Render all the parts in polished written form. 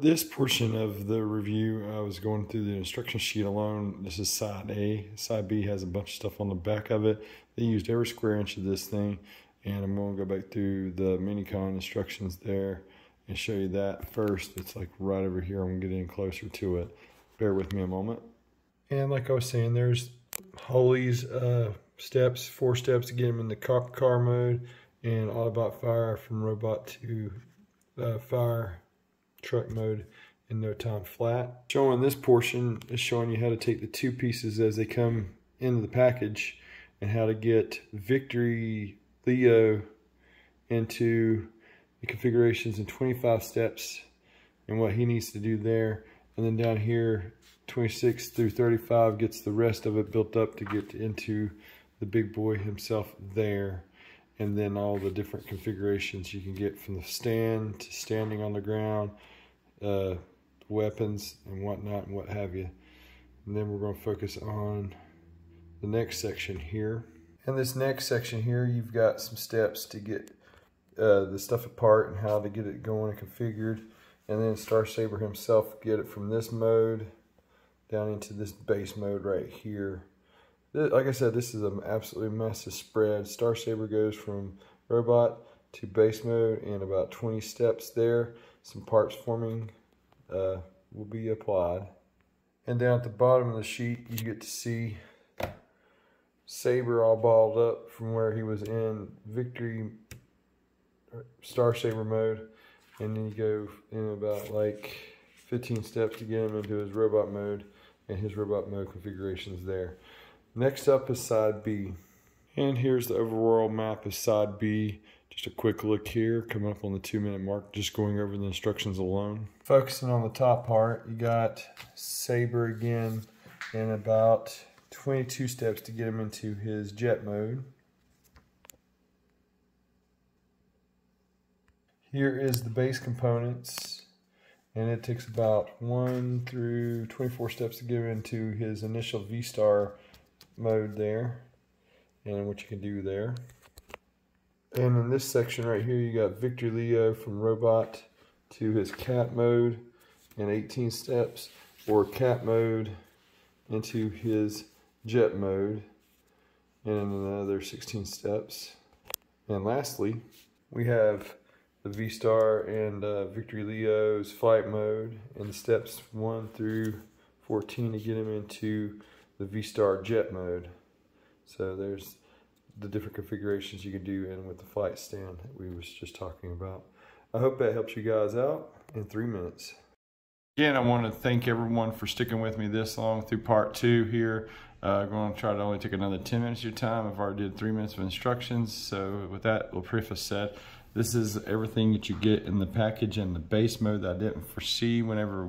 this portion of the review, I was going through the instruction sheet alone. This is side A. Side B has a bunch of stuff on the back of it. They used every square inch of this thing, and I'm going to go back through the Minicon instructions there and show you that first. It's like right over here. I'm going to get in closer to it. Bear with me a moment. And like I was saying, there's Holly's steps, 4 steps to get him in the cop car mode, and all about fire from robot to fire truck mode in no time flat. Showing this portion is showing you how to take the 2 pieces as they come into the package and how to get Victory Leo into the configurations in 25 steps and what he needs to do there. And then down here, 26 through 35 gets the rest of it built up to get into the big boy himself there. And then all the different configurations you can get from the stand to standing on the ground, weapons and whatnot and what have you. And then we're going to focus on the next section here. In this next section here, you've got some steps to get the stuff apart and how to get it going and configured. And then Star Saber himself, get it from this mode down into this base mode right here. Like I said, this is an absolutely massive spread. Star Saber goes from robot to base mode in about 20 steps there. Some parts forming will be applied. And down at the bottom of the sheet, you get to see Saber all balled up from where he was in Victory Star Saber mode. And then you go in about like 15 steps to get him into his robot mode and his robot mode configurations there. Next up is side B. And here's the overall map of side B. Just a quick look here, coming up on the 2-minute mark, just going over the instructions alone. Focusing on the top part, you got Saber again in about 22 steps to get him into his jet mode. Here is the base components, and it takes about 1 through 24 steps to get him into his initial V-Star mode there, and what you can do there. And in this section right here, you got Victory Leo from robot to his cat mode in 18 steps, or cat mode into his jet mode in another 16 steps. And lastly, we have the V-Star and Victory Leo's flight mode in the steps 1 through 14 to get him into the V-Star jet mode. So there's the different configurations you can do in with the flight stand that we was just talking about. I hope that helps you guys out in 3 minutes. Again, I want to thank everyone for sticking with me this long through part 2 here. I'm going to try to only take another 10 minutes of your time. I've already did 3 minutes of instructions. So with that little preface said, this is everything that you get in the package in the base mode that I didn't foresee whenever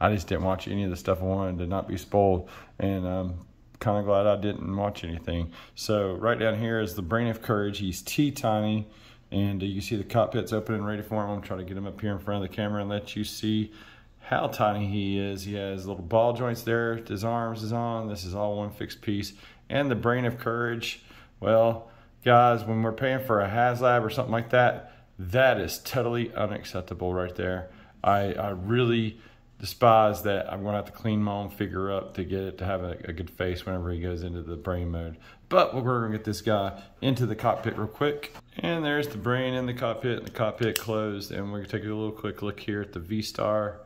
I just didn't watch any of the stuff I wanted to not be spoiled. And I'm kind of glad I didn't watch anything. So right down here is the Brain of Courage. He's teeny, and you see the cockpit's open and ready for him. I'm trying to get him up here in front of the camera and let you see how tiny he is. He has little ball joints there. His arms is on. This is all one fixed piece. And the Brain of Courage, well, guys, when we're paying for a Haslab or something like that, that is totally unacceptable right there. I really despise that. I'm going to have to clean my own figure up to get it to have a good face whenever he goes into the brain mode. But we're going to get this guy into the cockpit real quick. And there's the brain in the cockpit closed. And we're going to take a little quick look here at the V-Star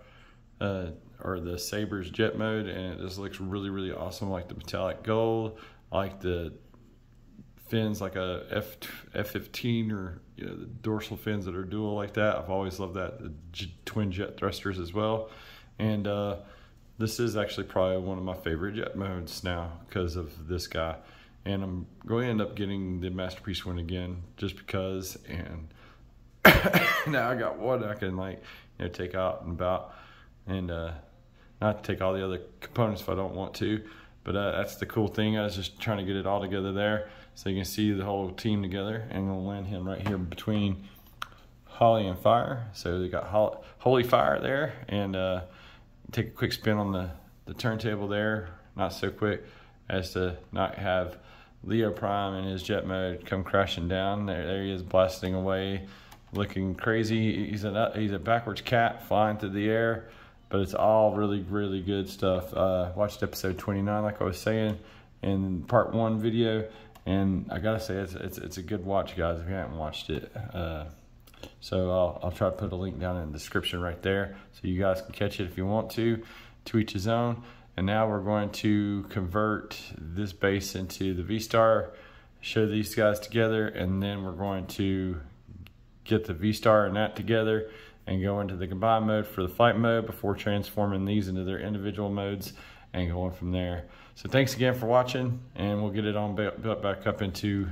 or the Saber's jet mode. And it just looks really, really awesome. I like the metallic gold. I like the fins like a F-15 or the dorsal fins that are dual like that. I've always loved that. The twin jet thrusters as well. And this is actually probably one of my favorite jet modes now because of this guy. And I'm going to end up getting the Masterpiece one again just because. And now I got one I can take out and about, and not take all the other components if I don't want to. But that's the cool thing. I was just trying to get it all together there so you can see the whole team together. And we'll land him right here between Holly and Fire. So they got Holy Fire there, and take a quick spin on the turntable there. Not so quick as to not have Leo Prime in his jet mode come crashing down. There he is, blasting away looking crazy. He's a backwards cat flying through the air, but it's all really, really good stuff. Watched episode 29, like I was saying, in part 1 video, and I gotta say it's a good watch, guys, if you haven't watched it. So I'll try to put a link down in the description right there, so you guys can catch it if you want to each his own. And now we're going to convert this base into the V-Star, show these guys together, and then we're going to get the V-Star and that together and go into the combined mode for the flight mode before transforming these into their individual modes and going from there. So thanks again for watching, and we'll get it on built back up into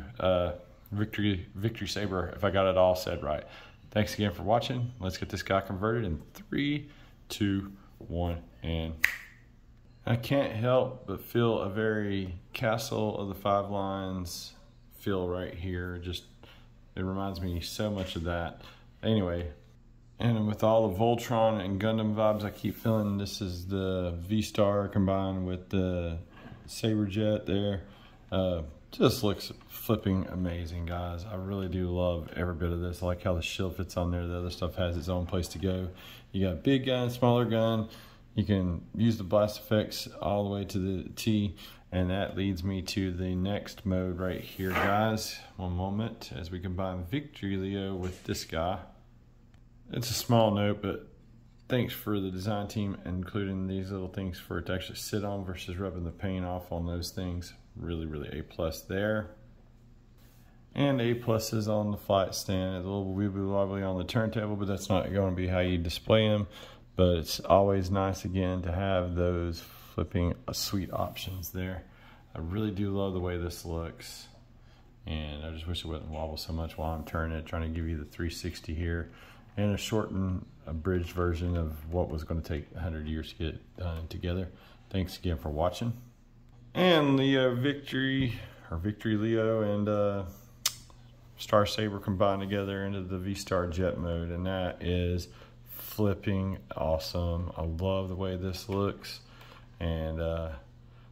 Victory Saber, if I got it all said right. Thanks again for watching. Let's get this guy converted in 3, 2, 1, and I can't help but feel a very Castle of the Five Lions feel right here. Just, it reminds me so much of that. Anyway, and with all the Voltron and Gundam vibes I keep feeling, this is the V-Star combined with the Saber jet there. Just looks flipping amazing, guys. I really do love every bit of this. I like how the shield fits on there. The other stuff has its own place to go. You got big gun, smaller gun. You can use the blast effects all the way to the T, and that leads me to the next mode right here, guys. One moment as we combine Victory Leo with this guy. It's a small note, but thanks for the design team including these little things for it to actually sit on versus rubbing the paint off on those things. Really, really A+ there. And A+ is on the flight stand. It's a little wibbly wobbly on the turntable, but that's not going to be how you display them. But it's always nice again to have those flipping sweet options there. I really do love the way this looks, and I just wish it wouldn't wobble so much while I'm turning it, trying to give you the 360 here, and a shortened, abridged version of what was going to take 100 years to get done together. Thanks again for watching. And the Victory Leo and Star Saber combined together into the V-Star jet mode, and that is flipping awesome. I love the way this looks, and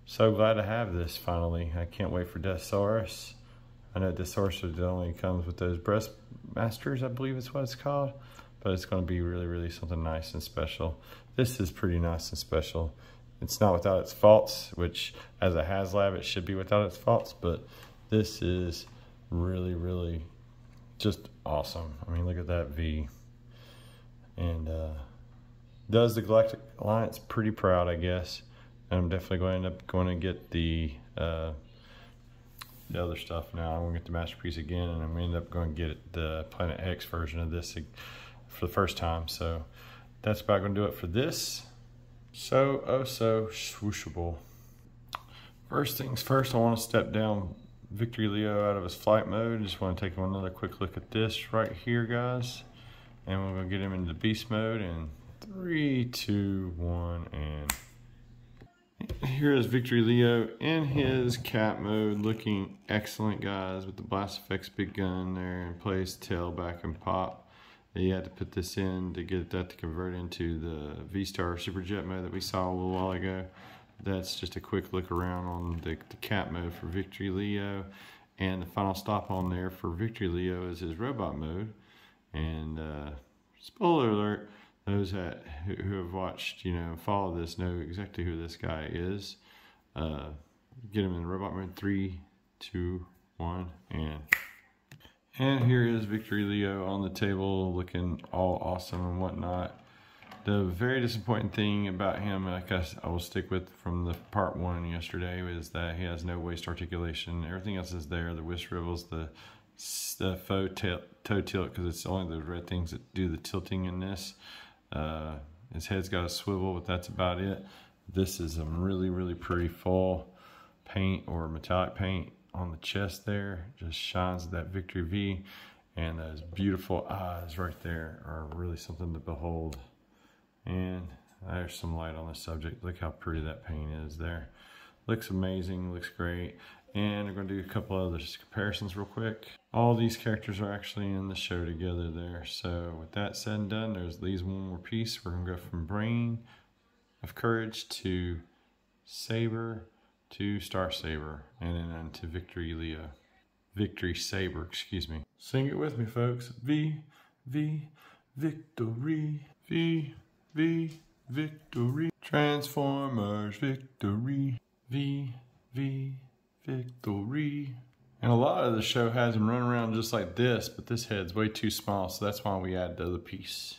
so glad to have this finally. I can't wait for Deathsaurus. I know Deathsaurus only comes with those Breastmasters, I believe is what it's called, but it's going to be really, really something nice and special. This is pretty nice and special. It's not without its faults, which as a Haslab it should be without its faults, but this is really, really just awesome. I mean, look at that V. And does the Galactic Alliance pretty proud, I guess. And I'm definitely going to end up going to get the other stuff now. I'm going to get the Masterpiece again, and I'm going to end up going to get the Planet X version of this for the first time. So that's about going to do it for this. So swooshable. First things first, I want to step down Victory Leo out of his flight mode. Just want to take another quick look at this right here, guys. And we're going to get him into beast mode in 3, 2, 1, and here is Victory Leo in his cat mode, looking excellent, guys, with the blast effects big gun there in place, tail back and pop. You had to put this in to get that to convert into the V-Star Superjet mode that we saw a little while ago. That's just a quick look around on the cat mode for Victory Leo, and the final stop on there for Victory Leo is his robot mode. And spoiler alert, those who have watched, follow this know exactly who this guy is. Get him in the robot mode. 3, 2, 1, and here is Victory Leo on the table, looking all awesome and whatnot. The very disappointing thing about him, I guess I will stick with from the part 1 yesterday, is that he has no waist articulation. Everything else is there. The wrist swivels, the faux toe tilt, because it's only the red things that do the tilting in this. His head's got a swivel, but that's about it. This is a really, really pretty full paint or metallic paint on the chest there. Just shines that Victory V, and those beautiful eyes right there are really something to behold. And there's some light on the subject. Look how pretty that paint is there. Looks amazing, looks great. And I'm going to do a couple other comparisons real quick. All these characters are actually in the show together there. So with that said and done, there's leaves one more piece. We're going to go from Brain of Courage to Saber to Star Saber, and then on to Victory Leo. Victory Saber, excuse me. Sing it with me, folks. V, V, victory. V, victory. Transformers, victory. V, victory. And a lot of the show has him running around just like this, but this head's way too small, so that's why we added the other piece.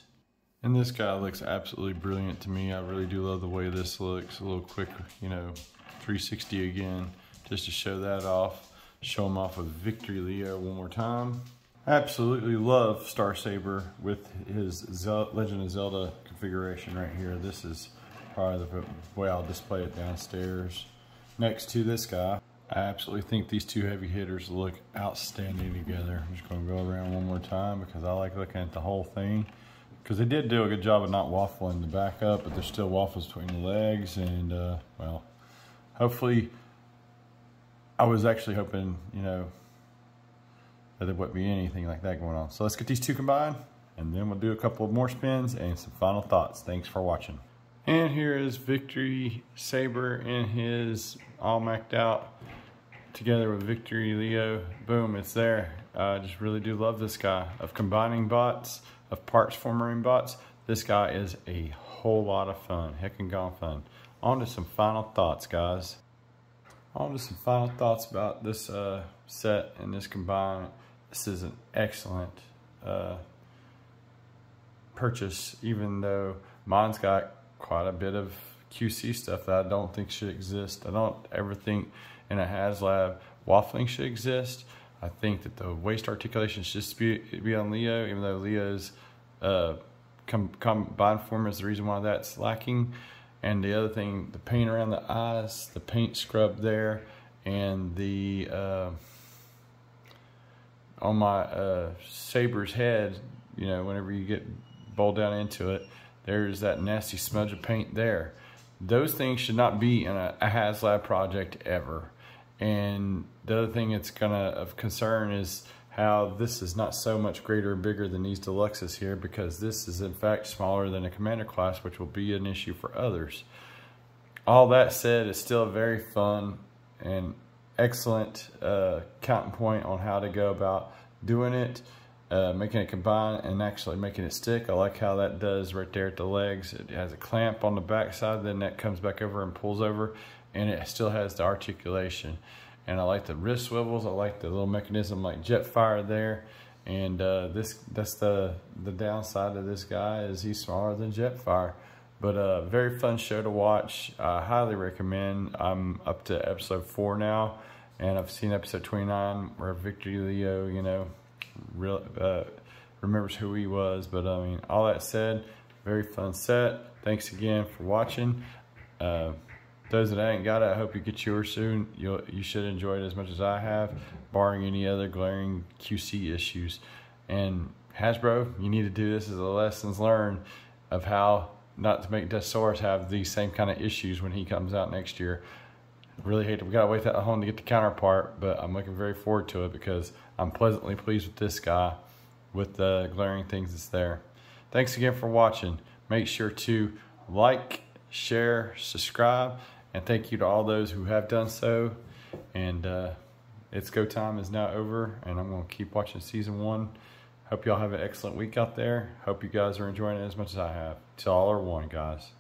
And this guy looks absolutely brilliant to me. I really do love the way this looks. A little quick, you know, 360 again, just to show that off. Show him off with Victory Leo one more time. I absolutely love Star Saber with his Legend of Zelda configuration right here. This is probably the way I'll display it downstairs next to this guy. I absolutely think these two heavy hitters look outstanding together. I'm just going to go around one more time because I like looking at the whole thing. Because they did do a good job of not waffling the back up, but there's still waffles between the legs. And, well, hopefully, I was actually hoping, you know, that there wouldn't be anything like that going on. So let's get these two combined, and then we'll do a couple of more spins and some final thoughts. Thanks for watching. And here is Victory Saber in his all macked out together with Victory Leo. Boom, it's there. I just really do love this guy. Of combining bots, of parts for marine bots, this guy is a whole lot of fun. Heckin' gone fun. On to some final thoughts, guys. On to some final thoughts about this set and this combine. This is an excellent purchase, even though mine's got quite a bit of QC stuff that I don't think should exist. I don't ever think in a Haslab waffling should exist. I think that the waist articulation should just be on Leo, even though Leo's combined form is the reason why that's lacking. And the other thing, the paint around the eyes, the paint scrub there, and the on my Saber's head, you know, whenever you get bowled down into it, there's that nasty smudge of paint there. Those things should not be in a Haslab project ever. And the other thing that's of concern is how this is not so much greater and bigger than these deluxes here, because this is in fact smaller than a commander class, which will be an issue for others. All that said, it's still a very fun and excellent counting point on how to go about doing it, making it combine and actually making it stick. I like how that does right there at the legs. It has a clamp on the back side, then that comes back over and pulls over, and it still has the articulation. And I like the wrist swivels. I like the little mechanism like Jetfire there. And that's the downside of this guy, is he's smaller than Jetfire. But very fun show to watch. I highly recommend. I'm up to episode 4 now, and I've seen episode 29 where Victory Leo, you know, remembers who he was. But I mean, all that said, very fun set. Thanks again for watching. Those that ain't got it, I hope you get yours soon. You should enjoy it as much as I have, barring any other glaring QC issues. And Hasbro, you need to do this as a lessons learned of how not to make Deathsaurus have these same kind of issues when he comes out next year. Really hate it. We gotta wait that long to get the counterpart, but I'm looking very forward to it because I'm pleasantly pleased with this guy with the glaring things that's there. Thanks again for watching. Make sure to like, share, subscribe, and thank you to all those who have done so. And It's Go Time is now over, and I'm going to keep watching season 1. Hope y'all have an excellent week out there. Hope you guys are enjoying it as much as I have. Till all are one, guys.